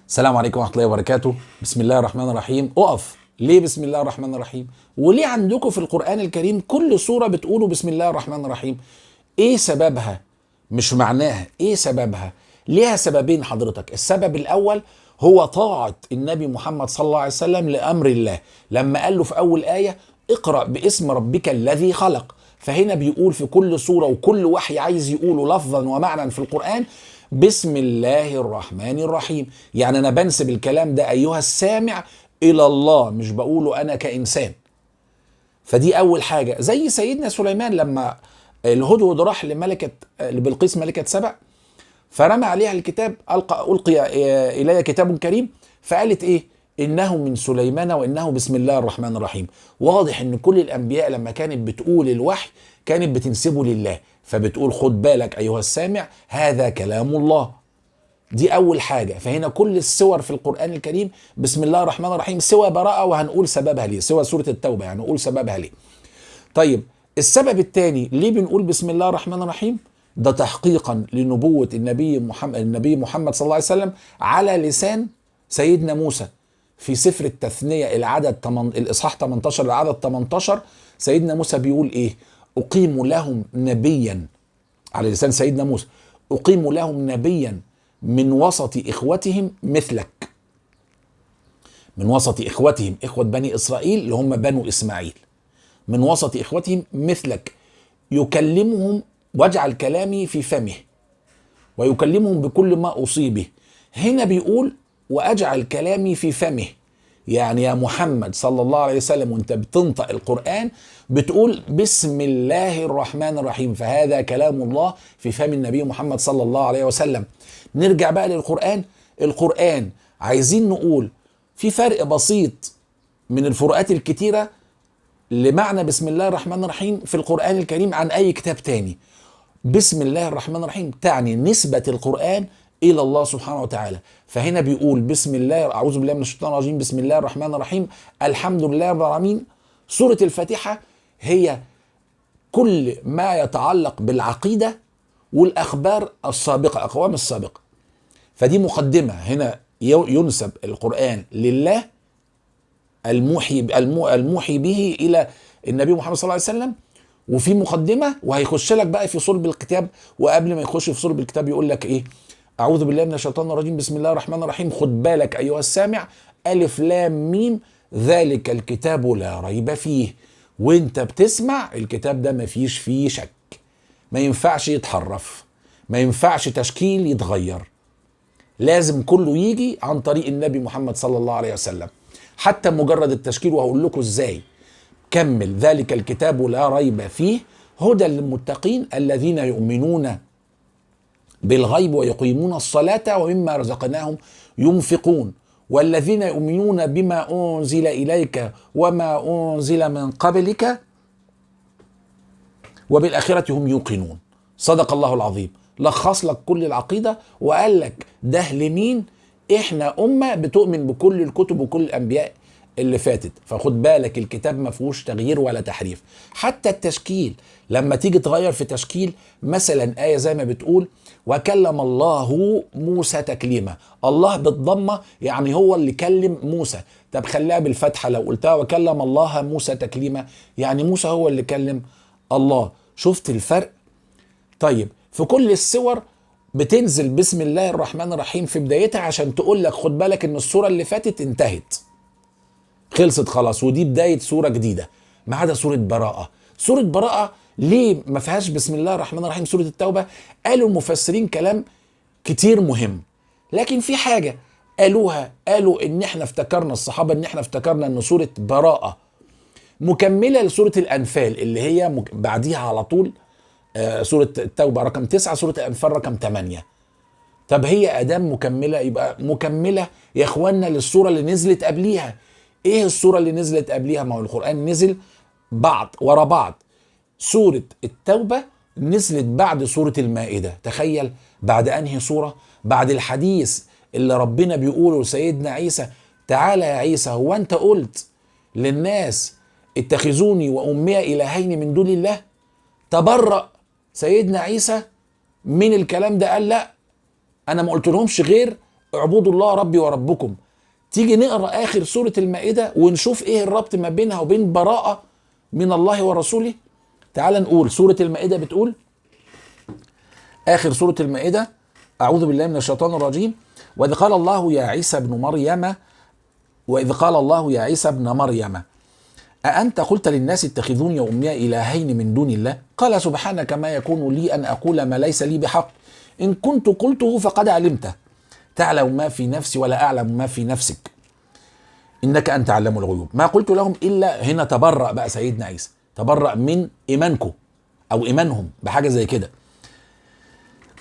السلام عليكم ورحمة الله وبركاته. بسم الله الرحمن الرحيم. اقف ليه بسم الله الرحمن الرحيم؟ وليه عندكم في القرآن الكريم كل سورة بتقولوا بسم الله الرحمن الرحيم؟ ايه سببها؟ مش معناها، ايه سببها؟ ليها سببين حضرتك. السبب الاول هو طاعة النبي محمد صلى الله عليه وسلم لأمر الله، لما قال له في أول آية اقرأ باسم ربك الذي خلق. فهنا بيقول في كل سورة وكل وحي عايز يقوله لفظا ومعنى في القرآن بسم الله الرحمن الرحيم. يعني أنا بنسب الكلام ده أيها السامع إلى الله، مش بقوله أنا كإنسان. فدي أول حاجة. زي سيدنا سليمان لما الهدهد راح لملكة لبلقيس ملكة سبأ، فرمى عليها الكتاب، ألقي إلي كتاب كريم، فقالت إيه؟ إنه من سليمان وإنه بسم الله الرحمن الرحيم. واضح إن كل الأنبياء لما كانت بتقول الوحي كانت بتنسبه لله، فبتقول خد بالك أيها السامع هذا كلام الله. دي أول حاجة. فهنا كل السور في القرآن الكريم بسم الله الرحمن الرحيم، سوى براءة وهنقول سببها ليه، سوى سورة التوبة يعني نقول سببها ليه. طيب السبب الثاني ليه بنقول بسم الله الرحمن الرحيم؟ ده تحقيقا لنبوة النبي محمد صلى الله عليه وسلم على لسان سيدنا موسى. في سفر التثنية الإصحاح 18 العدد 18 سيدنا موسى بيقول إيه؟ أقيم لهم نبيا، على لسان سيدنا موسى، أقيم لهم نبيا من وسط إخوتهم مثلك. من وسط إخوتهم، إخوة بني إسرائيل اللي هم بنو إسماعيل، من وسط إخوتهم مثلك يكلمهم واجعل كلامي في فمه ويكلمهم بكل ما أصيبه. هنا بيقول وأجعل كلامي في فمه، يعني يا محمد صلى الله عليه وسلم وانت بتنطق القرآن بتقول بسم الله الرحمن الرحيم، فهذا كلام الله في فم النبي محمد صلى الله عليه وسلم. نرجع بقى للقرآن. القرآن عايزين نقول في فرق بسيط من الفروقات الكتيرة لمعنى بسم الله الرحمن الرحيم في القرآن الكريم عن أي كتاب تاني. بسم الله الرحمن الرحيم تعني نسبة القرآن إلى الله سبحانه وتعالى. فهنا بيقول بسم الله، أعوذ بالله من الشيطان الرجيم، بسم الله الرحمن الرحيم، الحمد لله رب العالمين. سورة الفاتحة هي كل ما يتعلق بالعقيدة والأخبار السابقة، أقوام السابقة. فدي مقدمة. هنا ينسب القرآن لله الموحي به إلى النبي محمد صلى الله عليه وسلم، وفي مقدمة وهيخش لك بقى في صلب الكتاب. وقبل ما يخش في صلب الكتاب يقول لك إيه؟ أعوذ بالله من الشيطان الرجيم، بسم الله الرحمن الرحيم، خد بالك أيها السامع، ألف لام ميم، ذلك الكتاب لا ريب فيه. وانت بتسمع الكتاب ده ما فيش فيه شك، ما ينفعش يتحرف، ما ينفعش تشكيل يتغير، لازم كله يجي عن طريق النبي محمد صلى الله عليه وسلم. حتى مجرد التشكيل، وهقول لكم ازاي. كمل ذلك الكتاب لا ريب فيه هدى للمتقين الذين يؤمنون بالغيب ويقيمون الصلاة ومما رزقناهم ينفقون والذين يؤمنون بما أنزل إليك وما أنزل من قبلك وبالآخرة هم يوقنون. صدق الله العظيم. لخص لك كل العقيدة وقال لك ده لمين؟ احنا أمة بتؤمن بكل الكتب وكل الأنبياء اللي فاتت. فخد بالك الكتاب ما فيهوش تغيير ولا تحريف. حتى التشكيل لما تيجي تغير في تشكيل، مثلا آية زي ما بتقول وكلم الله موسى تكليما، الله بالضمة يعني هو اللي كلم موسى. طب خليها بالفتحة، لو قلتها وكلم الله موسى تكليما يعني موسى هو اللي كلم الله. شفت الفرق؟ طيب في كل السور بتنزل بسم الله الرحمن الرحيم في بدايتها عشان تقول لك خد بالك ان السورة اللي فاتت انتهت، خلصت خلاص، ودي بداية سورة جديدة. ما عدا سورة براءة. سورة براءة ليه ما فيهاش بسم الله الرحمن الرحيم؟ سورة التوبة قالوا المفسرين كلام كتير مهم، لكن في حاجة قالوا ان احنا افتكرنا، الصحابة ان احنا افتكرنا ان سورة براءة مكملة لسورة الأنفال اللي هي بعديها على طول. سورة التوبة رقم 9، سورة الأنفال رقم 8. طب هي أدام مكملة يبقى مكملة يا إخوانا للسورة اللي نزلت قبليها. إيه السورة اللي نزلت قبليها؟ ما هو القرآن نزل بعض ورا بعض. سورة التوبة نزلت بعد سورة المائدة. تخيل بعد أنهي سورة؟ بعد الحديث اللي ربنا بيقوله لسيدنا عيسى، تعالى يا عيسى، هو أنت قلت للناس اتخذوني وأمي إلهين من دون الله؟ تبرأ سيدنا عيسى من الكلام ده، قال لا، انا ما قلت لهمش غير اعبدوا الله ربي وربكم. تيجي نقرأ آخر سورة المائدة ونشوف ايه الربط ما بينها وبين براءة من الله ورسوله. تعال نقول سورة المائدة بتقول، آخر سورة المائدة: أعوذ بالله من الشيطان الرجيم. وإذ قال الله يا عيسى ابن مريم أأنت قلت للناس اتخذوني وأمي إلهين من دون الله؟ قال سبحانك ما يكون لي أن أقول ما ليس لي بحق، إن كنت قلته فقد علمته، تعلم ما في نفسي ولا أعلم ما في نفسك، إنك أنت علام الغيوب. ما قلت لهم إلا، هنا تبرأ بقى سيدنا عيسى، تبرأ من إيمانكم أو إيمانهم بحاجة زي كده.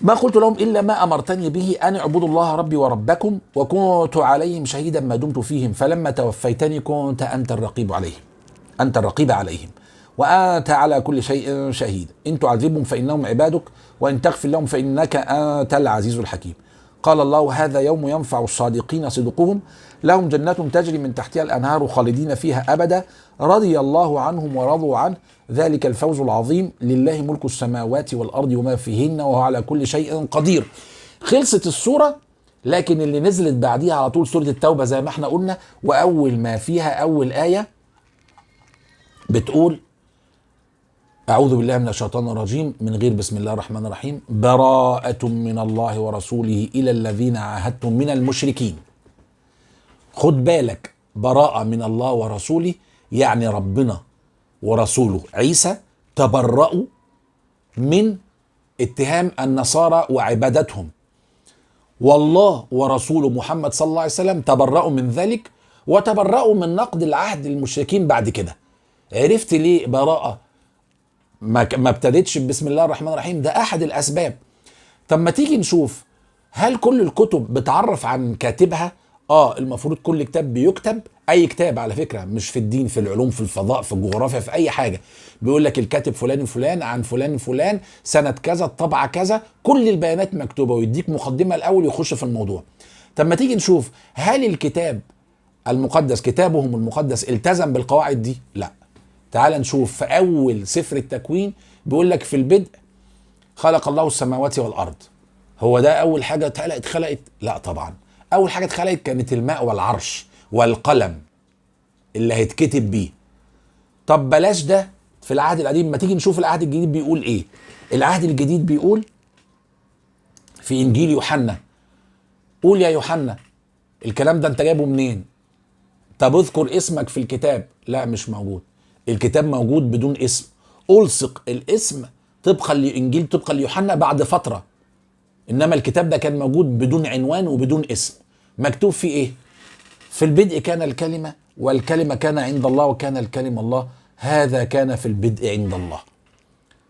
ما قلت لهم إلا ما أمرتني به أن اعبدوا الله ربي وربكم وكنت عليهم شهيدا ما دمت فيهم فلما توفيتني كنت أنت الرقيب عليهم وأنت على كل شيء شهيد، إن تعذبهم فإنهم عبادك وإن تغفر لهم فإنك أنت العزيز الحكيم. قال الله هذا يوم ينفع الصادقين صدقهم، لهم جنات تجري من تحتها الأنهار خالدين فيها أبدا، رضي الله عنهم ورضوا عنه، ذلك الفوز العظيم، لله ملك السماوات والأرض وما فيهن وهو على كل شيء قدير. خلصت السورة، لكن اللي نزلت بعديها على طول سورة التوبة زي ما احنا قلنا، وأول ما فيها أول آية بتقول أعوذ بالله من الشيطان الرجيم من غير بسم الله الرحمن الرحيم: براءة من الله ورسوله إلى الذين عاهدتم من المشركين. خد بالك، براءة من الله ورسوله يعني ربنا ورسوله عيسى تبرأوا من اتهام النصارى وعبادتهم، والله ورسوله محمد صلى الله عليه وسلم تبرأوا من ذلك، وتبرأوا من نقد العهد للمشركين بعد كده. عرفت ليه براءة ما ابتدتش بسم الله الرحمن الرحيم؟ ده أحد الأسباب. طب ما تيجي نشوف، هل كل الكتب بتعرف عن كاتبها؟ المفروض كل كتاب بيكتب، اي كتاب على فكره، مش في الدين، في العلوم، في الفضاء، في الجغرافيا، في اي حاجه، بيقول لك الكاتب فلان فلان عن فلان فلان سنه كذا الطبعه كذا، كل البيانات مكتوبه، ويديك مقدمه الاول يخش في الموضوع. طب ما تيجي نشوف، هل الكتاب المقدس كتابهم المقدس التزم بالقواعد دي؟ لا. تعال نشوف في اول سفر التكوين بيقول لك في البدء خلق الله السماوات والارض. هو ده اول حاجه اتخلقت؟ لا طبعا. اول حاجه اتخلقت كانت الماء والعرش والقلم اللي هيتكتب بيه. طب بلاش ده في العهد القديم، ما تيجي نشوف العهد الجديد بيقول ايه. العهد الجديد بيقول في انجيل يوحنا، قول يا يوحنا الكلام ده انت جايبه منين؟ طب اذكر اسمك في الكتاب. لا مش موجود، الكتاب موجود بدون اسم، ألصق الاسم طبقا لإنجيل طبقا ليوحنا بعد فترة، إنما الكتاب ده كان موجود بدون عنوان وبدون اسم. مكتوب فيه إيه؟ في البدء كان الكلمة والكلمة كان عند الله وكان الكلمة الله، هذا كان في البدء عند الله.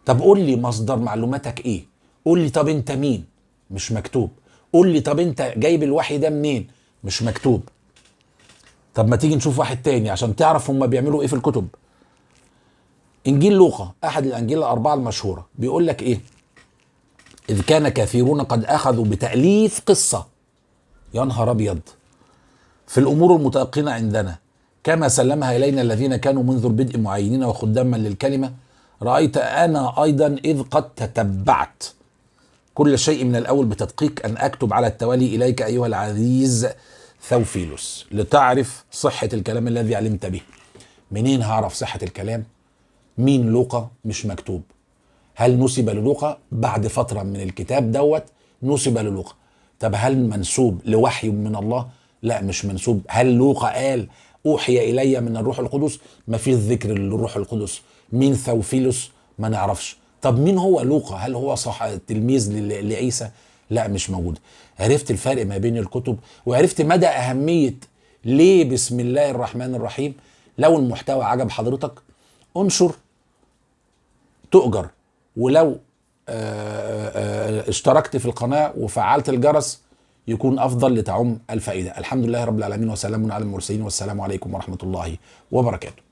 طب قول لي مصدر معلوماتك إيه؟ قول لي طب أنت مين؟ مش مكتوب. قول لي طب أنت جايب الوحي ده منين؟ مش مكتوب. طب ما تيجي نشوف واحد تاني عشان تعرف هم بيعملوا إيه في الكتب. إنجيل لوقا أحد الأنجيل الأربعة المشهورة بيقول لك إيه؟ إذ كان كثيرون قد أخذوا بتأليف قصة، يا نهار أبيض، في الأمور المتيقنة عندنا كما سلمها إلينا الذين كانوا منذ البدء معينين وخداما للكلمة، رأيت أنا أيضا إذ قد تتبعت كل شيء من الأول بتدقيق أن أكتب على التوالي إليك أيها العزيز ثوفيلوس لتعرف صحة الكلام الذي علمت به. منين هعرف صحة الكلام؟ مين لوقا؟ مش مكتوب. هل نسب للوقا؟ بعد فترة من الكتاب دوت نسب للوقا. طب هل منسوب لوحي من الله؟ لا مش منسوب. هل لوقا قال أوحي إلي من الروح القدس؟ ما فيش ذكر للروح القدس. مين ثوفيلوس؟ ما نعرفش. طب مين هو لوقا؟ هل هو صح تلميذ لعيسى؟ لا مش موجود. عرفت الفرق ما بين الكتب، وعرفت مدى أهمية ليه بسم الله الرحمن الرحيم. لو المحتوى عجب حضرتك انشر تؤجر، ولو اشتركت في القناة وفعلت الجرس يكون أفضل لتعم الفائدة. الحمد لله رب العالمين، وسلام على المرسلين، والسلام عليكم ورحمة الله وبركاته.